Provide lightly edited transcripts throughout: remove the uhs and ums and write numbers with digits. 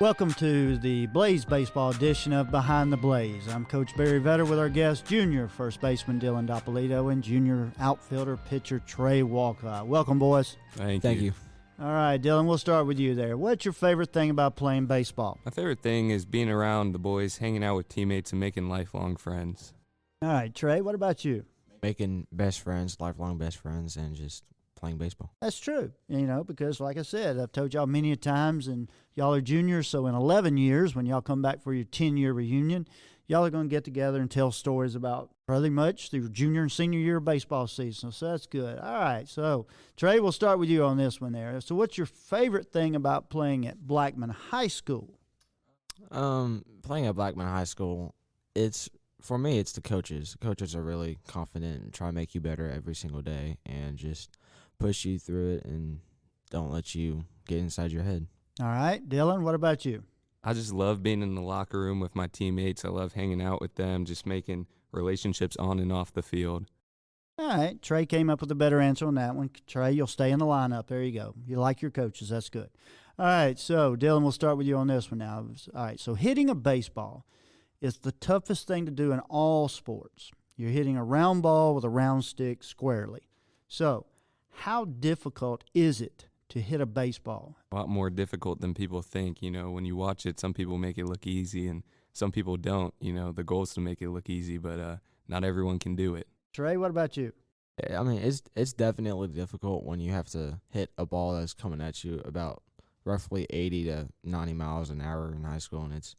Welcome to the Blaze Baseball edition of Behind the Blaze. I'm Coach Barry Vetter with our guest, junior first baseman Dylan Dapolito and junior outfielder pitcher Trey Wolcott. Welcome, boys. Thank you. All right, Dylan, we'll start with you there. What's your favorite thing about playing baseball? My favorite thing is being around the boys, hanging out with teammates, and making lifelong friends. All right, Trey, what about you? Making best friends, lifelong best friends, and just playing baseball. That's true, because like I said, I've told y'all many a times, and y'all are juniors, so in 11 years, when y'all come back for your 10-year reunion, y'all are going to get together and tell stories about pretty much the junior and senior year of baseball season, so that's good. All right, so Trey, we'll start with you on this one there. So what's your favorite thing about playing at Blackman High School? Playing at Blackman High School, for me, it's the coaches. The coaches are really confident and try to make you better every single day and just push you through it and don't let you get inside your head. All right, Dylan, what about you? I just love being in the locker room with my teammates. I love hanging out with them, just making relationships on and off the field. All right, Trey came up with a better answer on that one. Trey, you'll stay in the lineup. There you go. You like your coaches. That's good. All right, so Dylan, we'll start with you on this one now. All right, so hitting a baseball is the toughest thing to do in all sports. You're hitting a round ball with a round stick squarely. So how difficult is it to hit a baseball? A lot more difficult than people think. When you watch it, some people make it look easy and some people don't. The goal is to make it look easy, but not everyone can do it. Trey, what about you? I mean, it's definitely difficult when you have to hit a ball that's coming at you about roughly 80 to 90 miles an hour in high school, and it's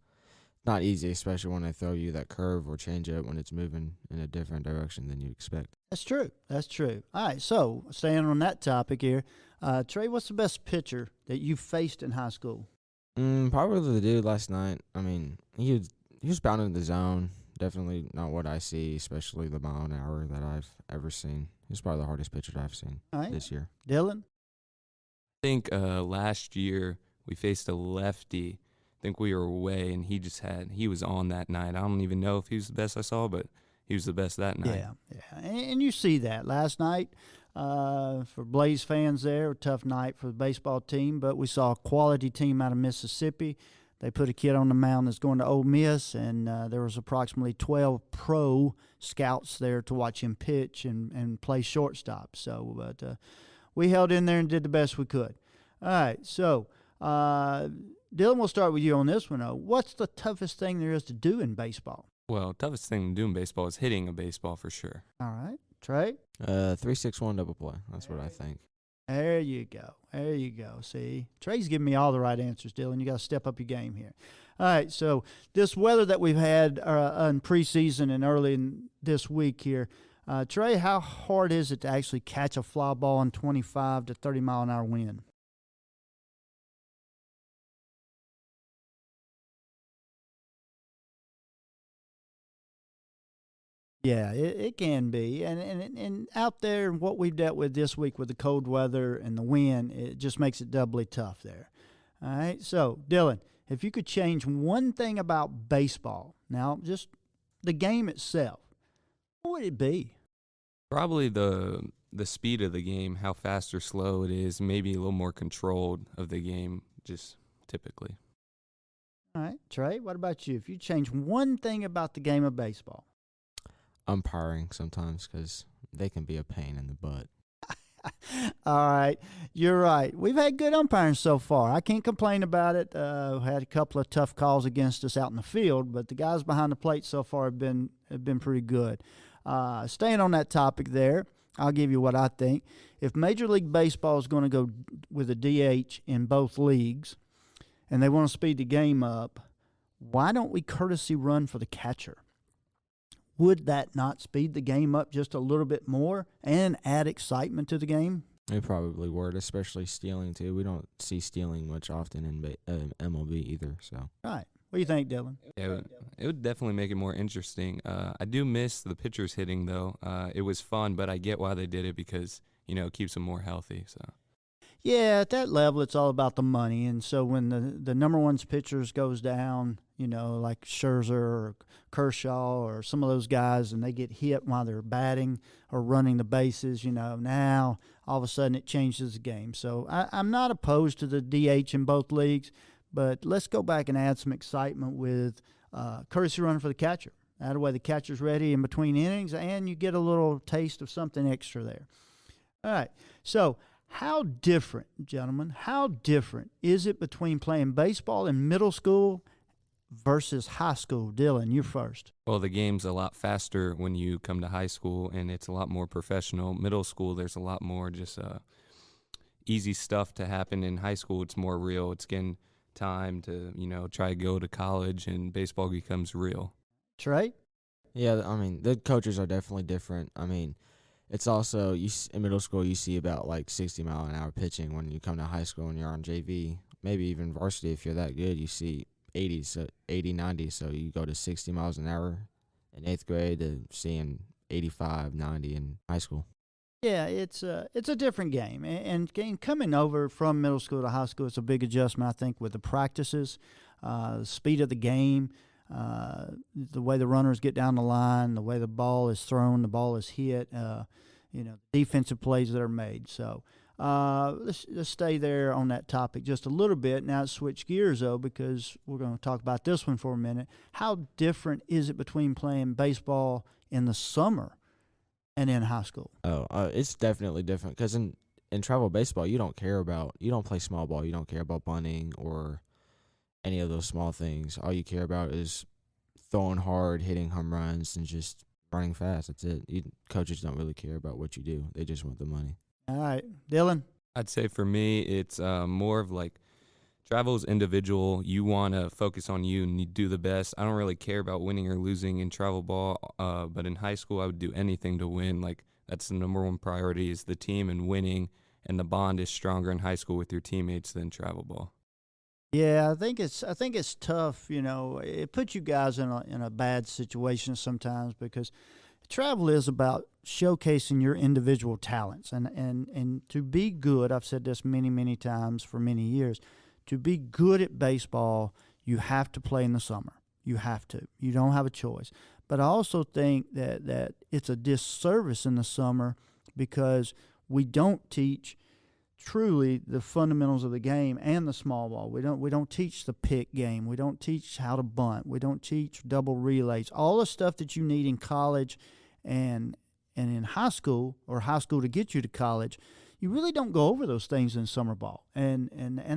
not easy, especially when they throw you that curve or change it when it's moving in a different direction than you expect. That's true. That's true. All right, so staying on that topic here, Trey, what's the best pitcher that you faced in high school? Probably the dude last night. I mean, he was bound in the zone. Definitely not what I see, especially the mile an hour that I've ever seen. He's probably the hardest pitcher that I've seen this year. Dylan? I think last year we faced a lefty. I think we were away, and he was on that night. I don't even know if he was the best I saw, but he was the best that night. Yeah. And you see that last night for Blaze fans there, a tough night for the baseball team, but we saw a quality team out of Mississippi. They put a kid on the mound that's going to Ole Miss, and there was approximately 12 pro scouts there to watch him pitch and play shortstop. So, but we held in there and did the best we could. All right, so Dylan, we'll start with you on this one. What's the toughest thing there is to do in baseball? Well, toughest thing to do in baseball is hitting a baseball for sure. All right, Trey? 3-6-1 double play. That's what I think. There you go. There you go. See, Trey's giving me all the right answers, Dylan. You got to step up your game here. All right, so this weather that we've had in preseason and early in this week here, Trey, how hard is it to actually catch a fly ball in 25 to 30 mile an hour wind? Yeah, it can be. And out there, what we've dealt with this week with the cold weather and the wind, it just makes it doubly tough there. All right, so, Dylan, if you could change one thing about baseball, now just the game itself, what would it be? Probably the speed of the game, how fast or slow it is, maybe a little more controlled of the game, just typically. All right, Trey, what about you? If you change one thing about the game of baseball? Umpiring sometimes because they can be a pain in the butt. All right, you're right. We've had good umpiring so far. I can't complain about it. Had a couple of tough calls against us out in the field, but the guys behind the plate so far have been pretty good. Staying on that topic there, I'll give you what I think. If Major League Baseball is going to go with a DH in both leagues and they want to speed the game up, why don't we courtesy run for the catcher? Would that not speed the game up just a little bit more and add excitement to the game? It probably would, especially stealing, too. We don't see stealing much often in MLB either. So. Right. What do you think, Dylan? Yeah, it would definitely make it more interesting. I do miss the pitchers hitting, though. It was fun, but I get why they did it because, it keeps them more healthy. So. Yeah, at that level, it's all about the money. And so when the number one pitchers goes down, like Scherzer or Kershaw or some of those guys, and they get hit while they're batting or running the bases, now all of a sudden it changes the game. So I'm not opposed to the DH in both leagues, But let's go back and add some excitement with courtesy running for the catcher. That way the catcher's ready in between innings, and you get a little taste of something extra there. All right. So how different, gentlemen, how different is it between playing baseball in middle school versus high school? Dylan, you first. Well, the game's a lot faster when you come to high school, and it's a lot more professional. Middle school, there's a lot more just easy stuff to happen. In high school, it's more real. It's getting time to, try to go to college, and baseball becomes real. Trey? Yeah, I mean, the coaches are definitely different. I mean, it's also, in middle school, you see about like 60-mile-an-hour pitching. When you come to high school and you're on JV, maybe even varsity, if you're that good, you see 80, 90. So you go to 60 miles an hour in 8th grade to seeing 85, 90 in high school. Yeah, it's a different game. And coming over from middle school to high school, it's a big adjustment, I think, with the practices, the speed of the game, the way the runners get down the line, the way the ball is thrown, the ball is hit, defensive plays that are made. So let's stay there on that topic just a little bit. Now switch gears, though, because we're going to talk about this one for a minute. How different is it between playing baseball in the summer and in high school? It's definitely different because in travel baseball, you don't play small ball. You don't care about bunting or any of those small things. All you care about is throwing hard, hitting home runs, and just running fast. That's it. Coaches don't really care about what you do. They just want the money. All right. Dylan? I'd say for me, it's more of like travel is individual. You want to focus on you and you do the best. I don't really care about winning or losing in travel ball, but in high school, I would do anything to win. Like, that's the number one priority is the team and winning, and the bond is stronger in high school with your teammates than travel ball. Yeah, I think it's tough. It puts you guys in a bad situation sometimes because travel is about showcasing your individual talents and to be good. I've said this many times for many years. To be good at baseball, you have to play in the summer. You have to. You don't have a choice. But I also think that it's a disservice in the summer because we don't teach truly the fundamentals of the game and the small ball. We don't teach the pick game. We don't teach how to bunt. We don't teach double relays. All the stuff that you need in college and in high school, or high school to get you to college, you really don't go over those things in summer ball. And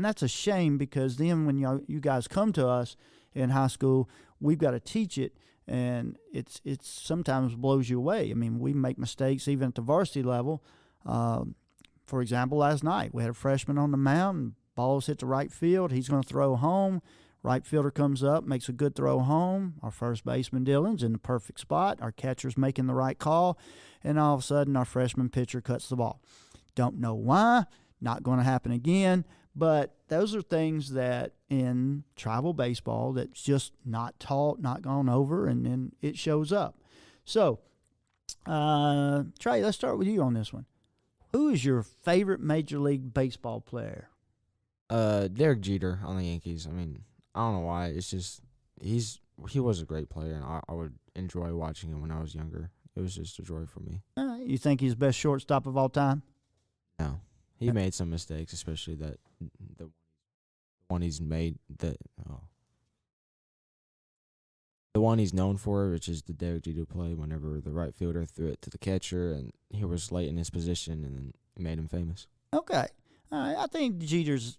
that's a shame because then when you guys come to us in high school, we've got to teach it, and it's sometimes blows you away. I mean, we make mistakes even at the varsity level. For example, last night we had a freshman on the mound, and balls hit the right field. He's going to throw home. Right fielder comes up, makes a good throw home. Our first baseman, Dylan's, in the perfect spot. Our catcher's making the right call. And all of a sudden, our freshman pitcher cuts the ball. Don't know why. Not going to happen again. But those are things that in travel baseball that's just not taught, not gone over, and then it shows up. So, Trey, let's start with you on this one. Who is your favorite Major League Baseball player? Derek Jeter on the Yankees. I mean, I don't know why. It's just he was a great player, and I would enjoy watching him when I was younger. It was just a joy for me. You think he's the best shortstop of all time? No, he made some mistakes, especially the one he's made the one he's known for, which is the Derek Jeter play. Whenever the right fielder threw it to the catcher, and he was late in his position, and then it made him famous. Okay, I think Jeter's.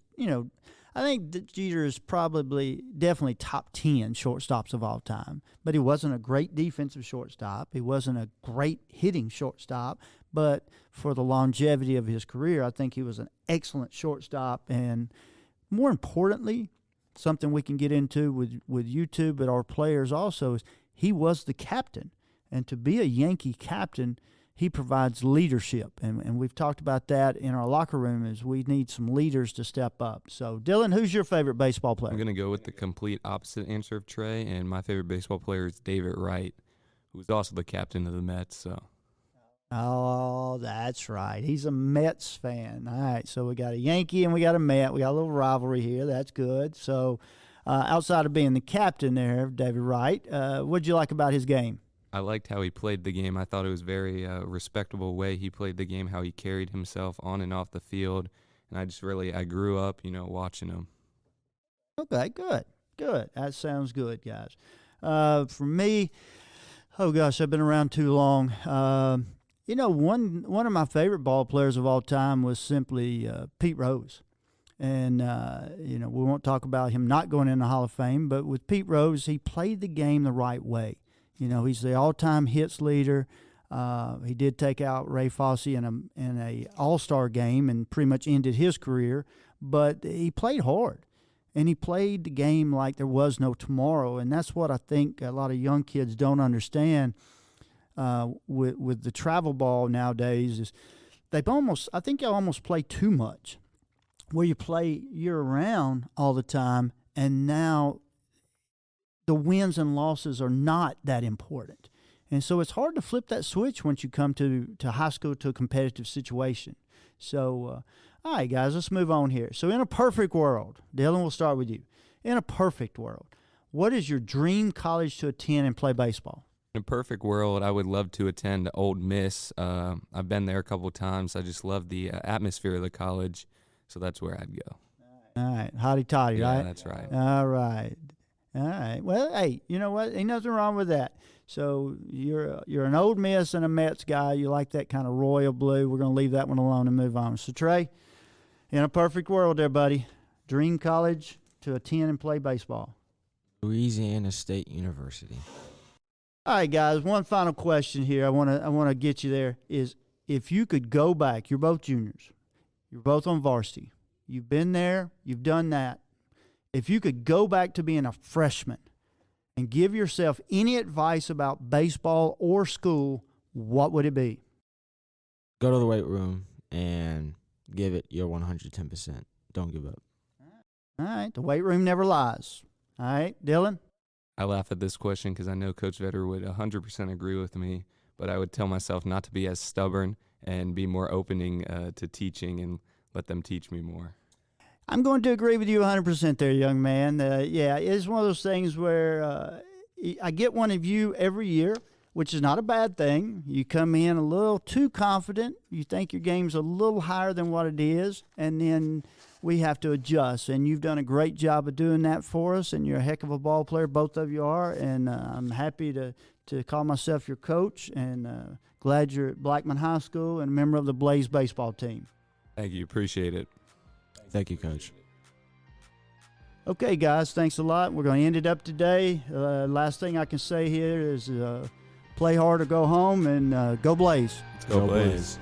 I think that Jeter is definitely top 10 shortstops of all time. But he wasn't a great defensive shortstop. He wasn't a great hitting shortstop. But for the longevity of his career, I think he was an excellent shortstop. And more importantly, something we can get into with YouTube, but our players also, is he was the captain. And to be a Yankee captain, he provides leadership, and we've talked about that in our locker room, is we need some leaders to step up. So, Dylan, who's your favorite baseball player? I'm going to go with the complete opposite answer of Trey, and my favorite baseball player is David Wright, who's also the captain of the Mets. So. Oh, that's right. He's a Mets fan. All right, so we got a Yankee and we got a Met. We got a little rivalry here. That's good. So, outside of being the captain there, David Wright, what'd you like about his game? I liked how he played the game. I thought it was very respectable way he played the game, how he carried himself on and off the field. And I grew up, watching him. Okay, good. Good. That sounds good, guys. For me, oh gosh, I've been around too long. One of my favorite ball players of all time was simply Pete Rose. And, we won't talk about him not going in the Hall of Fame, but with Pete Rose, he played the game the right way. He's the all-time hits leader. He did take out Ray Fosse in a All-Star game and pretty much ended his career, but he played hard. And he played the game like there was no tomorrow. And that's what I think a lot of young kids don't understand with the travel ball nowadays is I think y'all almost play too much, where you play year-round all the time, and now the wins and losses are not that important. And so it's hard to flip that switch once you come to high school to a competitive situation. So, all right, guys, let's move on here. So in a perfect world, Dylan, we'll start with you. In a perfect world, what is your dream college to attend and play baseball? In a perfect world, I would love to attend Ole Miss. I've been there a couple of times. I just love the atmosphere of the college, so that's where I'd go. All right, hotty toddy, Yeah, right? that's right. All right. Well, hey, you know what? Ain't nothing wrong with that. So you're an Ole Miss and a Mets guy. You like that kind of royal blue. We're going to leave that one alone and move on. So, Trey, in a perfect world there, buddy, dream college to attend and play baseball. Louisiana State University. All right, guys, one final question here. I want to get you there is if you could go back, you're both juniors. You're both on varsity. You've been there. You've done that. If you could go back to being a freshman and give yourself any advice about baseball or school, what would it be? Go to the weight room and give it your 110%. Don't give up. All right, the weight room never lies. All right, Dylan? I laugh at this question because I know Coach Vetter would 100% agree with me, but I would tell myself not to be as stubborn and be more opening to teaching and let them teach me more. I'm going to agree with you 100% there, young man. It's one of those things where I get one of you every year, which is not a bad thing. You come in a little too confident. You think your game's a little higher than what it is, and then we have to adjust. And you've done a great job of doing that for us, and you're a heck of a ball player. Both of you are, and I'm happy to call myself your coach, and glad you're at Blackman High School and a member of the Blaze baseball team. Thank you. Appreciate it. Thank you, Coach. Okay, guys, thanks a lot. We're going to end it up today. Last thing I can say here is play hard or go home, and go Blaze. Let's go Blaze.